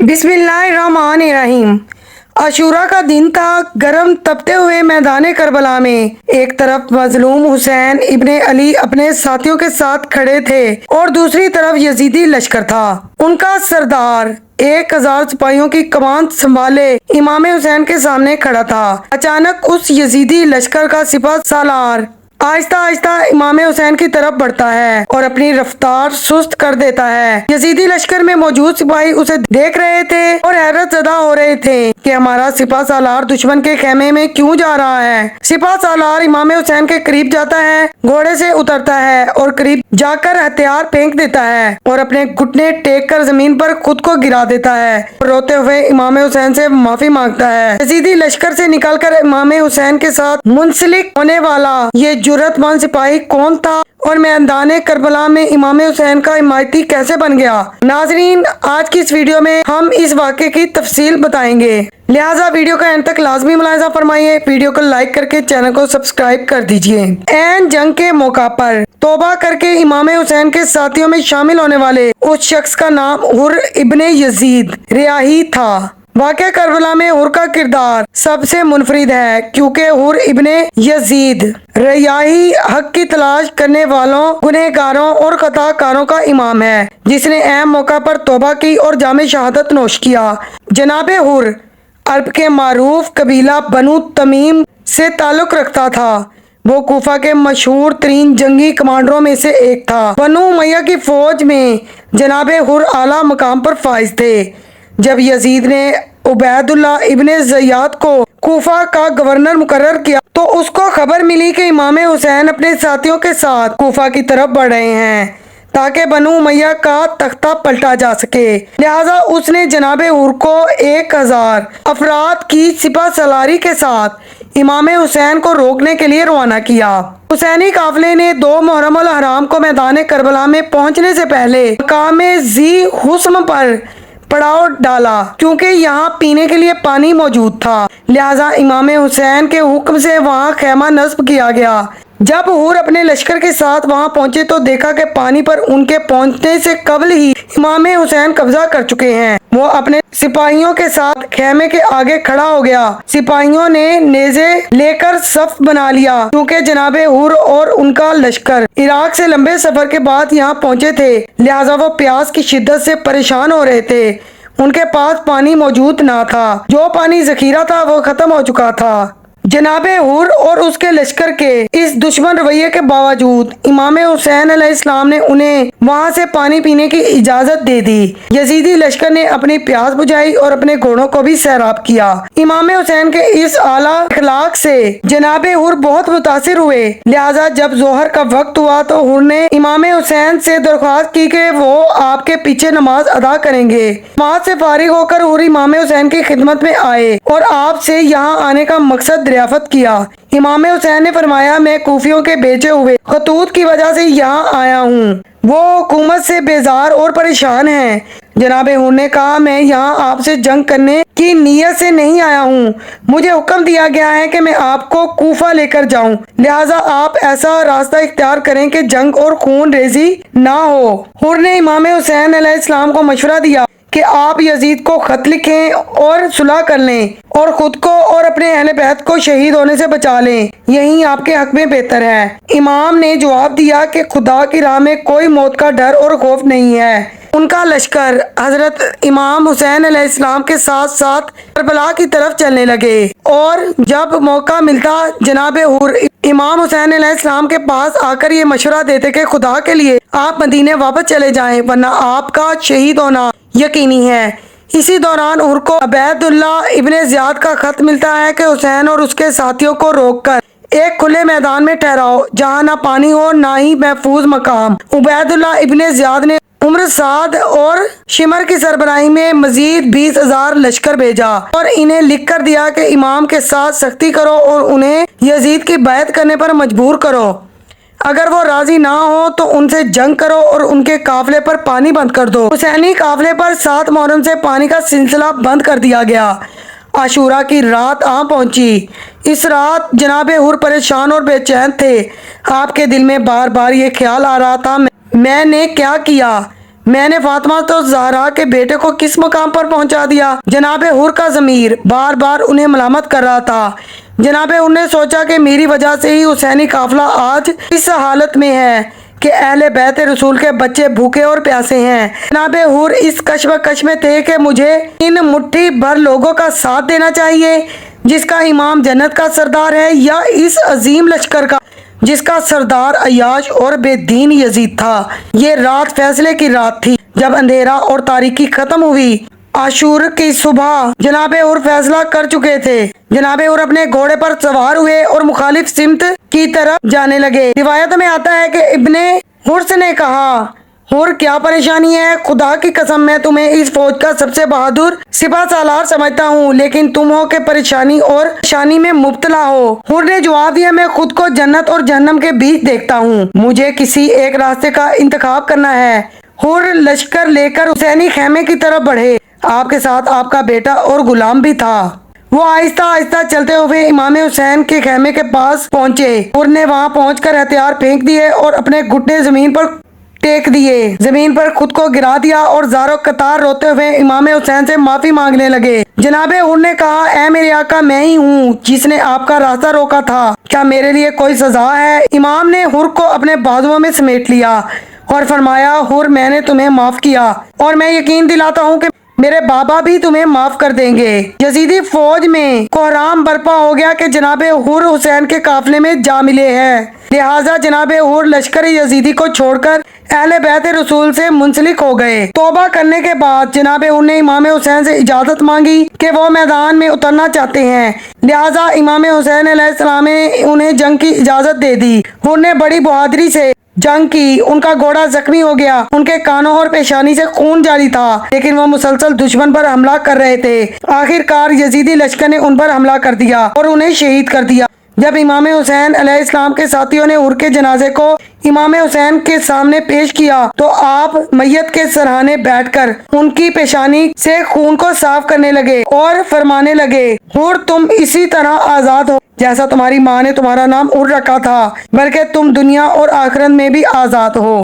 بسم اللہ الرحمن الرحیم۔ عاشورہ کا دن تھا۔ گرم تپتے ہوئے میدان کربلا میں ایک طرف مظلوم حسین ابن علی اپنے ساتھیوں کے ساتھ کھڑے تھے اور دوسری طرف یزیدی لشکر تھا۔ ان کا سردار 1000 سپاہیوں کی کمان سنبھالے امام حسین کے سامنے کھڑا تھا۔ اچانک اس یزیدی لشکر کا سپہ سالار آہستہ آہستہ امام حسین کی طرف بڑھتا ہے اور اپنی رفتار سست کر دیتا ہے۔ یزیدی لشکر میں موجود سپاہی اسے دیکھ رہے تھے اور حیرت زدہ ہو رہے تھے کہ ہمارا سپہ سالار دشمن کے خیمے میں کیوں جا رہا ہے۔ سپہ سالار امام حسین کے قریب جاتا ہے، گھوڑے سے اترتا ہے اور قریب جا کر ہتھیار پھینک دیتا ہے اور اپنے گھٹنے ٹیک کر زمین پر خود کو گرا دیتا ہے اور روتے ہوئے امام حسین سے معافی مانگتا ہے۔ یزیدی لشکر سے نکل کر امام حسین کے ساتھ منسلک ہونے والا یہ جرأت مند سپاہی کون تھا اور میدان کربلا میں امام حسین کا حمایتی کیسے بن گیا؟ ناظرین، آج کی اس ویڈیو میں ہم اس واقعے کی تفصیل بتائیں گے، لہٰذا ویڈیو کا اینڈ تک لازمی ملاحظہ فرمائیے۔ ویڈیو کو لائک کر کے چینل کو سبسکرائب کر دیجیے۔ عین جنگ کے موقع پر توبہ کر کے امام حسین کے ساتھیوں میں شامل ہونے والے اس شخص کا نام حر ابن یزید ریاحی تھا۔ واقعہ کربلا میں حر کا کردار سب سے منفرد ہے کیونکہ حر ابن یزید ریاحی حق کی تلاش کرنے والوں، گنہگاروں اور خطا کاروں کا امام ہے، جس نے اہم موقع پر توبہ کی اور جام شہادت نوش کیا۔ جناب حر عرب کے معروف قبیلہ بنو تمیم سے تعلق رکھتا تھا۔ وہ کوفہ کے مشہور ترین جنگی کمانڈروں میں سے ایک تھا۔ بنو امیہ کی فوج میں جناب حر اعلیٰ مقام پر فائز تھے۔ جب یزید نے عبید اللہ ابن زیاد کو کوفہ کا گورنر مقرر کیا تو اس کو خبر ملی کہ امام حسین اپنے ساتھیوں کے ساتھ کوفہ کی طرف بڑھ رہے ہیں تاکہ بنو امیہ کا تختہ پلٹا جا سکے۔ لہٰذا اس نے جناب حر کو 1000 افراد کی سپہ سالاری کے ساتھ امام حسین کو روکنے کے لیے روانہ کیا۔ حسینی قافلے نے 2 محرم الحرام کو میدان کربلا میں پہنچنے سے پہلے مقام ذی حسم پر پڑاؤ ڈالا کیونکہ یہاں پینے کے لیے پانی موجود تھا، لہٰذا امام حسین کے حکم سے وہاں خیمہ نصب کیا گیا۔ جب حر اپنے لشکر کے ساتھ وہاں پہنچے تو دیکھا کہ پانی پر ان کے پہنچنے سے قبل ہی امام حسین قبضہ کر چکے ہیں۔ وہ اپنے سپاہیوں کے ساتھ خیمے کے آگے کھڑا ہو گیا۔ سپاہیوں نے نیزے لے کر صف بنا لیا کیونکہ جناب حر اور ان کا لشکر عراق سے لمبے سفر کے بعد یہاں پہنچے تھے، لہٰذا وہ پیاس کی شدت سے پریشان ہو رہے تھے۔ ان کے پاس پانی موجود نہ تھا، جو پانی ذخیرہ تھا وہ ختم ہو چکا تھا۔ جناب حر اور اس کے لشکر کے اس دشمن رویے کے باوجود امام حسین علیہ السلام نے انہیں وہاں سے پانی پینے کی اجازت دے دی۔ یزیدی لشکر نے اپنی پیاس بجھائی اور اپنے گھوڑوں کو بھی سیراب کیا۔ امام حسین کے اس اعلیٰ اخلاق سے جناب حر بہت متاثر ہوئے، لہٰذا جب ظہر کا وقت ہوا تو حر نے امام حسین سے درخواست کی کہ وہ آپ کے پیچھے نماز ادا کریں گے۔ نماز سے فارغ ہو کر حر امام حسین کی خدمت میں آئے اور آپ سے یہاں آنے کا مقصد دریافت کیا۔ امام حسین نے فرمایا، میں کوفیوں کے بھیجے ہوئے خطوط کی وجہ سے یہاں آیا ہوں، وہ حکومت سے بیزار اور پریشان ہیں۔ جناب حر نے کہا، میں یہاں آپ سے جنگ کرنے کی نیت سے نہیں آیا ہوں، مجھے حکم دیا گیا ہے کہ میں آپ کو کوفہ لے کر جاؤں، لہٰذا آپ ایسا راستہ اختیار کریں کہ جنگ اور خون ریزی نہ ہو۔ حر نے امام حسین علیہ السلام کو مشورہ دیا کہ آپ یزید کو خط لکھیں اور صلح کر لیں اور خود کو اور اپنے اہل بیت کو شہید ہونے سے بچا لیں، یہی آپ کے حق میں بہتر ہے۔ امام نے جواب دیا کہ خدا کی راہ میں کوئی موت کا ڈر اور خوف نہیں ہے۔ ان کا لشکر حضرت امام حسین علیہ السلام کے ساتھ ساتھ کربلا کی طرف چلنے لگے اور جب موقع ملتا جناب حر امام حسین علیہ السلام کے پاس آ کر یہ مشورہ دیتے کہ خدا کے لیے آپ مدینے واپس چلے جائیں ورنہ آپ کا شہید ہونا یقینی ہے۔ اسی دوران حر کو عبید اللہ ابن زیاد کا خط ملتا ہے کہ حسین اور اس کے ساتھیوں کو روک کر ایک کھلے میدان میں ٹھہراؤ جہاں نہ پانی ہو نہ ہی محفوظ مقام۔ عبید اللہ ابن زیاد نے عمر سعد اور شمر کی سربراہی میں مزید 20,000 لشکر بھیجا اور انہیں لکھ کر دیا کہ امام کے ساتھ سختی کرو اور انہیں یزید کی بیعت کرنے پر مجبور کرو۔ اگر وہ راضی نہ ہو تو ان سے جنگ کرو اور ان کے قافلے پر پانی بند کر دو۔ حسینی قافلے پر 7 محرم سے پانی کا سلسلہ بند کر دیا گیا۔ عاشورہ کی رات آ پہنچی۔ اس رات جناب حر پریشان اور بے چین تھے۔ آپ کے دل میں بار بار یہ خیال آ رہا تھا، میں نے کیا کیا؟ میں نے فاطمہ تو زہرا کے بیٹے کو کس مقام پر پہنچا دیا؟ جناب حر کا ضمیر بار بار انہیں ملامت کر رہا تھا۔ جناب حر نے سوچا کہ میری وجہ سے ہی حسینی قافلہ آج اس حالت میں ہے کہ اہل بیت رسول کے بچے بھوکے اور پیاسے ہیں۔ جناب حر اس کشمکش میں تھے کہ مجھے ان مٹھی بھر لوگوں کا ساتھ دینا چاہیے جس کا امام جنت کا سردار ہے، یا اس عظیم لشکر کا جس کا سردار عیاش اور بے دین یزید تھا۔ یہ رات فیصلے کی رات تھی۔ جب اندھیرا اور تاریکی ختم ہوئی، عاشور کی صبح جناب حر فیصلہ کر چکے تھے۔ جناب حر اپنے گھوڑے پر سوار ہوئے اور مخالف سمت کی طرف جانے لگے۔ روایت میں آتا ہے کہ ابن حرس نے کہا، حر کیا پریشانی ہے؟ خدا کی قسم میں تمہیں اس فوج کا سب سے بہادر سپہ سالار سمجھتا ہوں، لیکن تم ہو کہ پریشانی اور پریشانی میں مبتلا ہو۔ حر نے جواب دیا، میں خود کو جنت اور جہنم کے بیچ دیکھتا ہوں، مجھے کسی ایک راستے کا انتخاب کرنا ہے۔ حر لشکر لے کر حسینی خیمے کی طرف بڑھے۔ آپ کے ساتھ آپ کا بیٹا اور غلام بھی تھا۔ وہ آہستہ آہستہ چلتے ہوئے امام حسین کے خیمے کے پاس پہنچے۔ حر نے وہاں پہنچ کر ہتھیار پھینک دیے اور اپنے گھٹنے زمین پر ٹیک دیے، زمین پر خود کو گرا دیا اور زاروں قطار روتے ہوئے امام حسین سے معافی مانگنے لگے۔ جناب حر نے کہا، اے میرے آقا، میں ہی ہوں جس نے آپ کا راستہ روکا تھا، کیا میرے لیے کوئی سزا ہے؟ امام نے حر کو اپنے بازوؤں میں سمیٹ لیا اور فرمایا، حر میں نے تمہیں معاف کیا اور میں یقین دلاتا ہوں کہ میرے بابا بھی تمہیں معاف کر دیں گے۔ یزیدی فوج میں کوہرام برپا ہو گیا کہ جناب حر حسین کے قافلے میں جا ملے ہیں، لہٰذا جناب حر لشکر یزیدی کو چھوڑ کر اہل بیت رسول سے منسلک ہو گئے۔ توبہ کرنے کے بعد جناب حر نے امام حسین سے اجازت مانگی کہ وہ میدان میں اترنا چاہتے ہیں، لہٰذا امام حسین علیہ السلام نے انہیں جنگ کی اجازت دے دی۔ حر نے بڑی بہادری سے جنگ کی، ان کا گھوڑا زخمی ہو گیا، ان کے کانوں اور پیشانی سے خون جاری تھا، لیکن وہ مسلسل دشمن پر حملہ کر رہے تھے۔ آخر کار یزیدی لشکر نے ان پر حملہ کر دیا اور انہیں شہید کر دیا۔ جب امام حسین علیہ السلام کے ساتھیوں نے حر کے جنازے کو امام حسین کے سامنے پیش کیا تو آپ میت کے سرہانے بیٹھ کر ان کی پیشانی سے خون کو صاف کرنے لگے اور فرمانے لگے، حر تم اسی طرح آزاد ہو جیسا تمہاری ماں نے تمہارا نام حر رکھا تھا، بلکہ تم دنیا اور آخرت میں بھی آزاد ہو۔